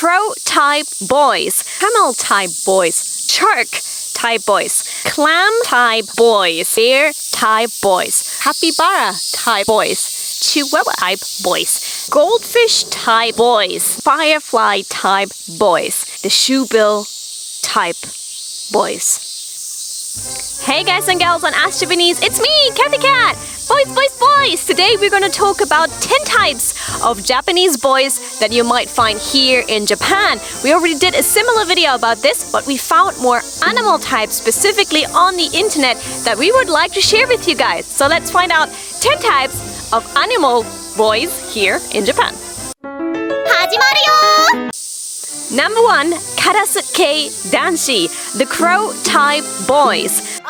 crow type boys, camel type boys, shark type boys, clam type boys, bear type boys, Kabukibara type boys, Chihuahua type boys, goldfish type boys, Firefly type boys, the shoebill type boys. Hey guys and gals on Ask Japanese, it's me, Cathy Cat! Boys! Today we're going to talk about 10 types of Japanese boys that you might find here in Japan. We already did a similar video about this, but we found more animal types specifically on the internet that we would like to share with you guys. So let's find out 10 types of animal boys here in Japan. Number 1, Karasu K Danchi, the crow type boys.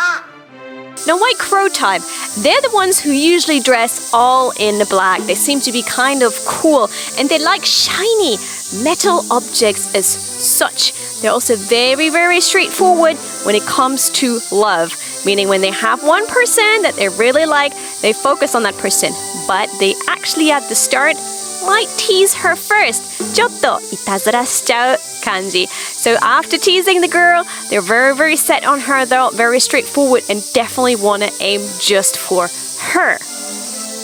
Now why crow type? They're the ones who usually dress all in black. They seem to be kind of cool and they like shiny metal objects as such. They're also very straightforward when it comes to love. Meaning when they have one person that they really like, they focus on that person. But they actually at the start might tease her first. ちょっといたずらしちゃう感じ. So after teasing the girl, they're very set on her though, very straightforward and definitely want to aim just for her.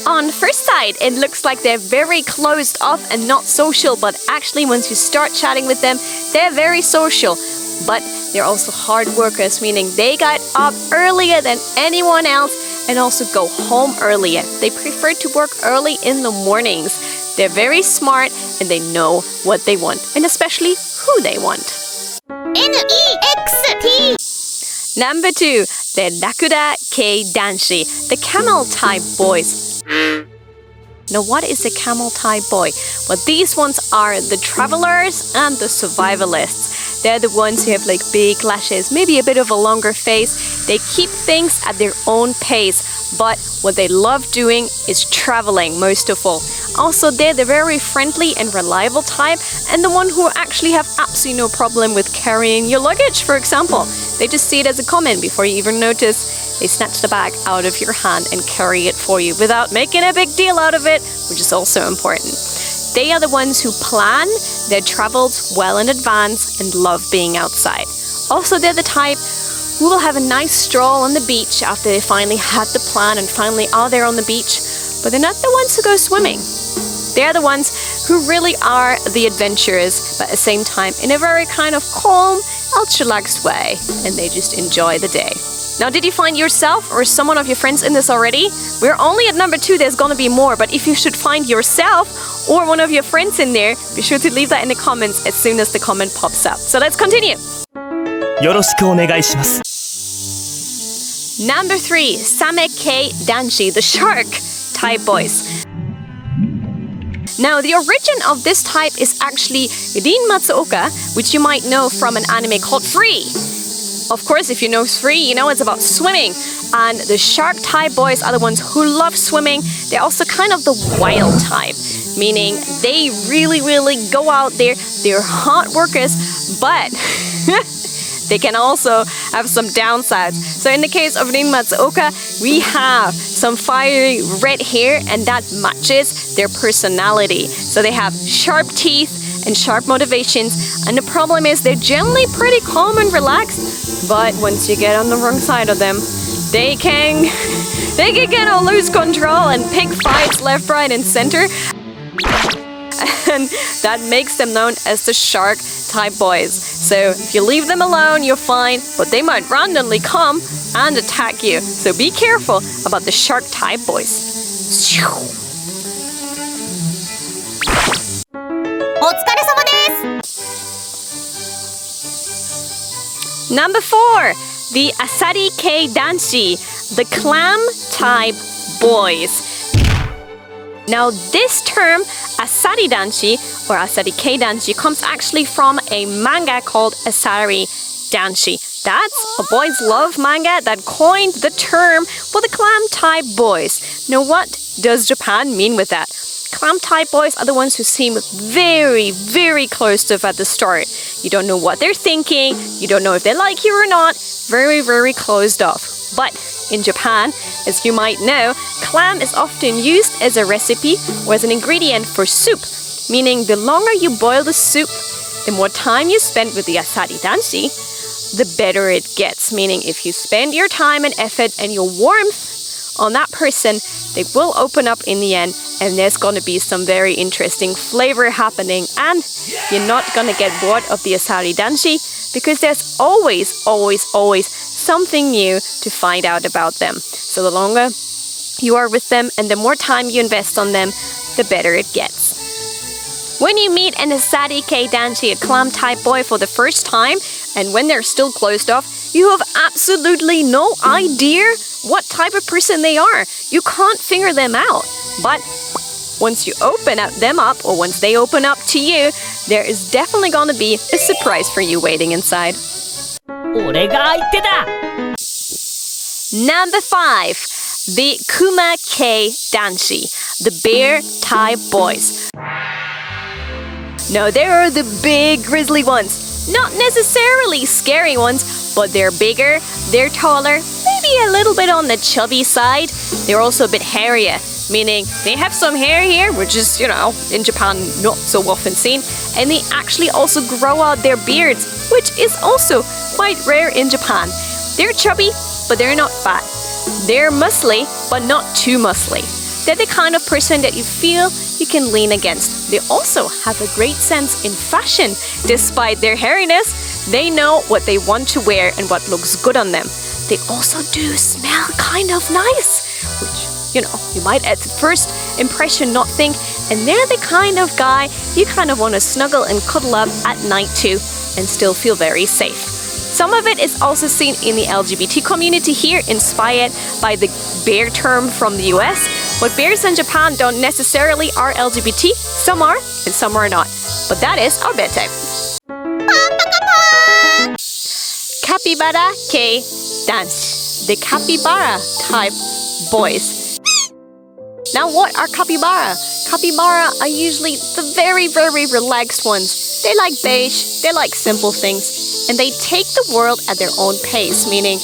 On first sight, it looks like they're very closed off and not social, but actually once you start chatting with them, they're very social. But they're also hard workers, meaning they got up earlier than anyone else and also go home earlier. They prefer to work early in the mornings. They're very smart and they know what they want, and especially who they want. NEXT. Number 2, the Rakuda K Danshi, the camel type boys. Now what is a camel type boy? Well, these ones are the travelers and the survivalists. They're the ones who have like big lashes, maybe a bit of a longer face. They keep things at their own pace, but what they love doing is traveling most of all. Also, they're the very friendly and reliable type and the one who actually have absolutely no problem with carrying your luggage, for example. They just see it as a comment before you even notice. They snatch the bag out of your hand and carry it for you without making a big deal out of it, which is also important. They are the ones who plan their travels well in advance and love being outside. Also, they're the type who will have a nice stroll on the beach after they finally had the plan and finally are there on the beach, but they're not the ones who go swimming. They're the ones who really are the adventurers, but at the same time in a very kind of calm, chillaxed way, and they just enjoy the day. Now, did you find yourself or someone of your friends in this already? We're only at number 2, there's gonna be more, but if you should find yourself or one of your friends in there, be sure to leave that in the comments as soon as the comment pops up. So let's continue. よろしくお願いします。 Number 3, Same K Danchi, the shark type boys. Now, the origin of this type is actually Rin Matsuoka, which you might know from an anime called Free. Of course, if you know Free, you know it's about swimming. And the shark type boys are the ones who love swimming. They're also kind of the wild type, meaning they really go out there. They're hard workers, but they can also have some downsides. So in the case of Rin Matsuoka, we have some fiery red hair and that matches their personality. So they have sharp teeth and sharp motivations, and the problem is they're generally pretty calm and relaxed, but once you get on the wrong side of them, they can kind of lose control and pick fights left, right and center. And that makes them known as the shark type boys. So if you leave them alone, you're fine, but they might randomly come and attack you. So be careful about the shark type boys. Number 4, the Asari K Danchi, the clam type boys. Now this term, Asari Danchi or Asari K Danchi, comes actually from a manga called Asari Danchi. That's a boys love manga that coined the term for the clam type boys. Now what does Japan mean with that? Clam type boys are the ones who seem very closed off at the start. You don't know what they're thinking, you don't know if they like you or not, very closed off. But in Japan, as you might know, clam is often used as a recipe or as an ingredient for soup, meaning the longer you boil the soup, the more time you spend with the Asari Danchi, the better it gets. Meaning if you spend your time and effort and your warmth on that person, they will open up in the end, and there's going to be some very interesting flavor happening, and you're not going to get bored of the Asari Danchi because there's always something new to find out about them. So the longer you are with them and the more time you invest on them, the better it gets. When you meet an Asari K Danchi, a clam type boy, for the first time, and when they're still closed off, you have absolutely no idea what type of person they are. You can't figure them out. But once you open them up, or once they open up to you, there is definitely going to be a surprise for you waiting inside. 俺が相手だ Number 5. The Kuma K Danchi, the bear type boys. No, there are the big grizzly ones. Not necessarily scary ones, but they're bigger, they're taller, maybe a little bit on the chubby side. They're also a bit hairier, meaning they have some hair here, which is, in Japan not so often seen. And they actually also grow out their beards, which is also quite rare in Japan. They're chubby, but they're not fat. They're muscly, but not too muscly. They're the kind of person that you feel you can lean against. They also have a great sense in fashion. Despite their hairiness, they know what they want to wear and what looks good on them. They also do smell kind of nice, which, you might at the first impression not think, and they're the kind of guy you kind of want to snuggle and cuddle up at night too and still feel very safe. Some of it is also seen in the LGBT community here, inspired by the bear term from the US. But bears in Japan don't necessarily are LGBT. Some are, and some are not. But that is our bear type. Capybara K Danchi, the capybara type boys. Now what are capybara? Capybara are usually the very relaxed ones. They like beige, they like simple things, and they take the world at their own pace, meaning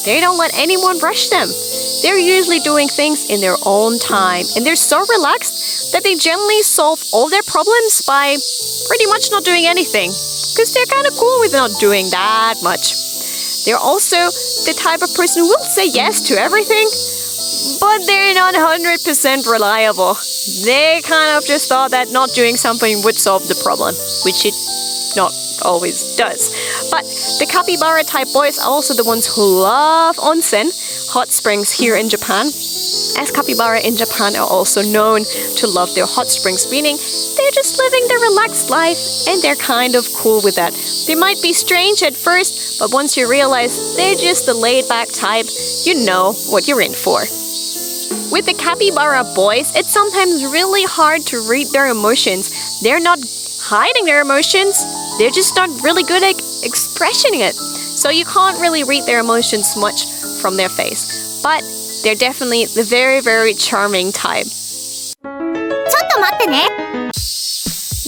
they don't let anyone rush them. They're usually doing things in their own time, and they're so relaxed that they generally solve all their problems by pretty much not doing anything, because they're kind of cool with not doing that much. They're also the type of person who will say yes to everything, but they're not 100% reliable. They kind of just thought that not doing something would solve the problem, which it not always does. But the capybara type boys are also the ones who love onsen, hot springs here in Japan, as capybara in Japan are also known to love their hot springs, meaning they're just living their relaxed life and they're kind of cool with that. They might be strange at first, but once you realize they're just the laid-back type, you know what you're in for. With the capybara boys, it's sometimes really hard to read their emotions. They're not hiding their emotions, they're just not really good at expressing it. So you can't really read their emotions much from their face. But they're definitely the very charming type.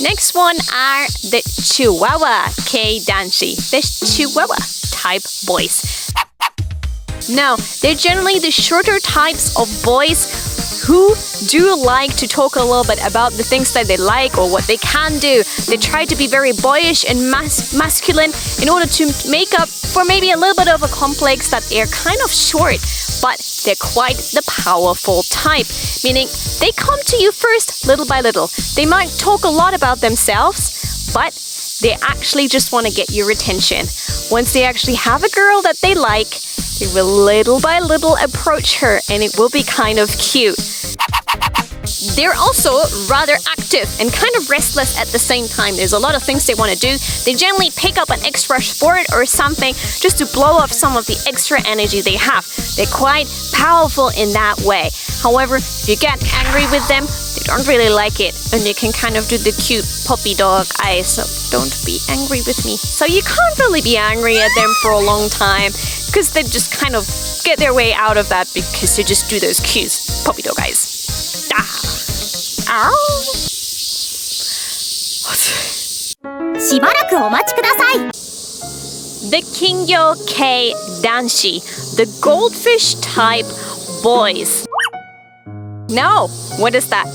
Next one are the Chihuahua K Danchi, the Chihuahua type boys. Now, they're generally the shorter types of boys who do like to talk a little bit about the things that they like or what they can do. They try to be very boyish and masculine in order to make up for maybe a little bit of a complex that they're kind of short, but they're quite the powerful type, meaning they come to you first little by little. They might talk a lot about themselves, but they actually just want to get your attention. Once they actually have a girl that they like, they will little by little approach her, and it will be kind of cute. They're also rather active and kind of restless at the same time. There's a lot of things they want to do. They generally pick up an extra sport or something just to blow off some of the extra energy they have. They're quite powerful in that way. However, if you get angry with them, they don't really like it, and you can kind of do the cute puppy dog eyes, so don't be angry with me. So you can't really be angry at them for a long time, because they just kind of get their way out of that because they just do those cute puppy dog eyes. Ow. しばらくお待ちください。 The Kingyo K Danshi, the goldfish type boys. Now, what is that?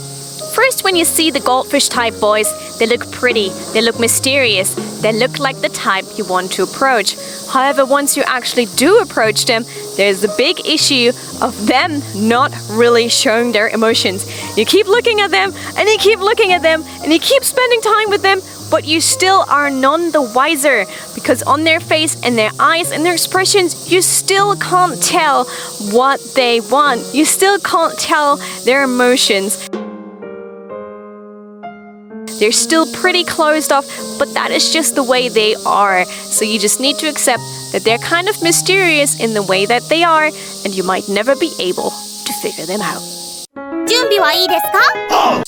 first, when you see the goldfish type boys, they look pretty, they look mysterious, they look like the type you want to approach. However, once you actually do approach them, there's the big issue of them not really showing their emotions. You keep looking at them, and you keep looking at them, and you keep spending time with them, but you still are none the wiser, because on their face and their eyes and their expressions, you still can't tell what they want. You still can't tell their emotions. They're still pretty closed off, but that is just the way they are. So you just need to accept that they're kind of mysterious in the way that they are, and you might never be able to figure them out. 準備はいいですか?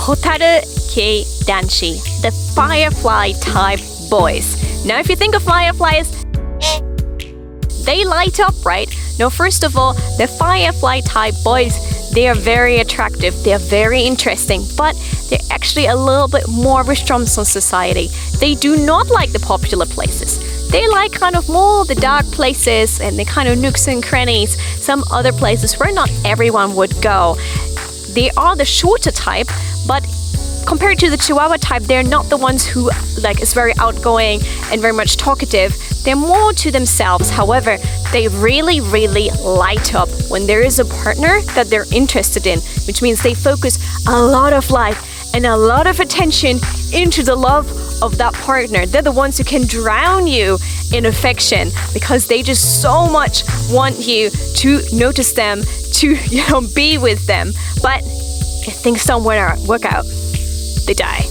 Hotaru K Danchi, the Firefly type boys. Now, if you think of fireflies, they light up, right? Now, first of all, the Firefly type boys, they are very attractive, they are very interesting, but they're actually a little bit more restrained on society. They do not like the popular places. They like kind of more the dark places and the kind of nooks and crannies, some other places where not everyone would go. They are the shorter type, but compared to the Chihuahua type, they're not the ones who is very outgoing and very much talkative. They're more to themselves. However, they really, really light up when there is a partner that they're interested in, which means they focus a lot of life and a lot of attention into the love of that partner. They're the ones who can drown you in affection because they just so much want you to notice them, to be with them. But if things don't work out, they die.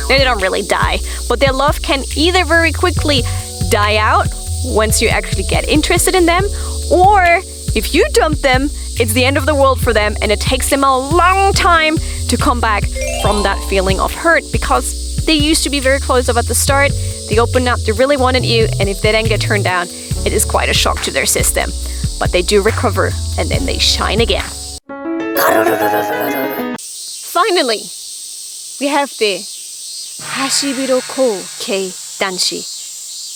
They don't really die, but their love can either very quickly die out once you actually get interested in them, or if you dump them, it's the end of the world for them, and it takes them a long time to come back from that feeling of hurt because they used to be very close up at the start. They opened up, they really wanted you, and if they then get turned down, it is quite a shock to their system. But they do recover, and then they shine again. Finally, we have the Hashibiro K Danchi,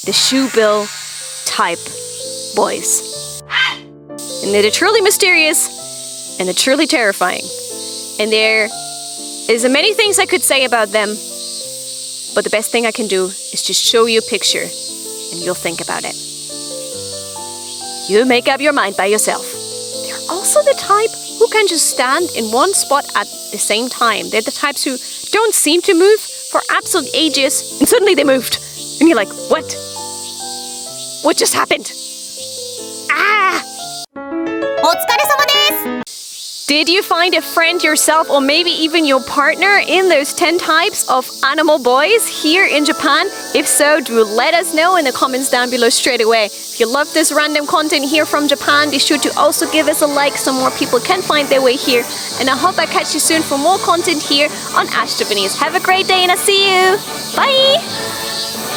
the shoebill type boys. And they're truly mysterious and they're truly terrifying. And there is many things I could say about them, but the best thing I can do is just show you a picture and you'll think about it. You make up your mind by yourself. They're also the type who can just stand in one spot at the same time. They're the types who don't seem to move for absolute ages, and suddenly they moved. And you're like, what? What just happened? Ah! お疲れ様です. Did you find a friend yourself, or maybe even your partner, in those 10 types of animal boys here in Japan? If so, do let us know in the comments down below straight away. If you love this random content here from Japan, be sure to also give us a like so more people can find their way here. And I hope I catch you soon for more content here on Ash Japanese. Have a great day and I'll see you. Bye!